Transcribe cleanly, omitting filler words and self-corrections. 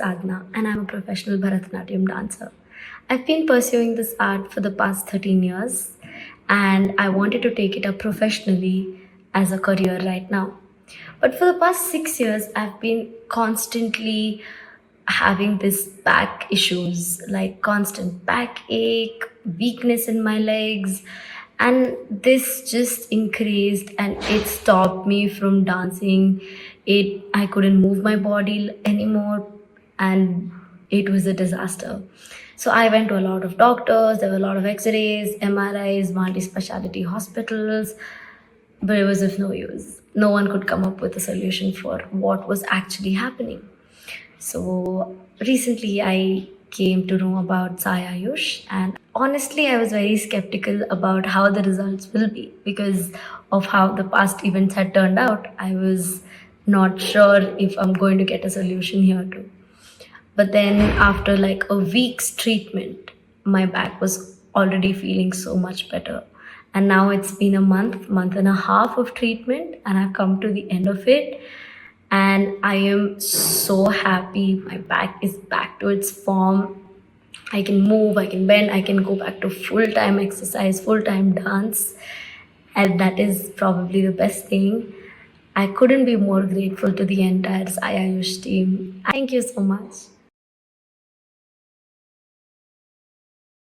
Sadhana and I'm a professional Bharatanatyam dancer. I've been pursuing this art for the past 13 years and I wanted to take it up professionally as a career right now. But for the past 6 years, I've been constantly having this back issues like constant backache, weakness in my legs, and this just increased and it stopped me from dancing. I couldn't move my body anymore and it was a disaster. So I went to a lot of doctors, there were a lot of x-rays, MRIs, multi-speciality hospitals, but it was of no use. No one could come up with a solution for what was actually happening. So recently I came to know about Sai Ayush, and honestly I was very skeptical about how the results will be because of how the past events had turned out. I was not sure if I'm going to get a solution here too. But then after like a week's treatment, my back was already feeling so much better. And now it's been a month and a half of treatment, and I've come to the end of it. And I am so happy. My back is back to its form. I can move, I can bend, I can go back to full-time exercise, full-time dance. And that is probably the best thing. I couldn't be more grateful to the entire Sai Ayush team. Thank you so much.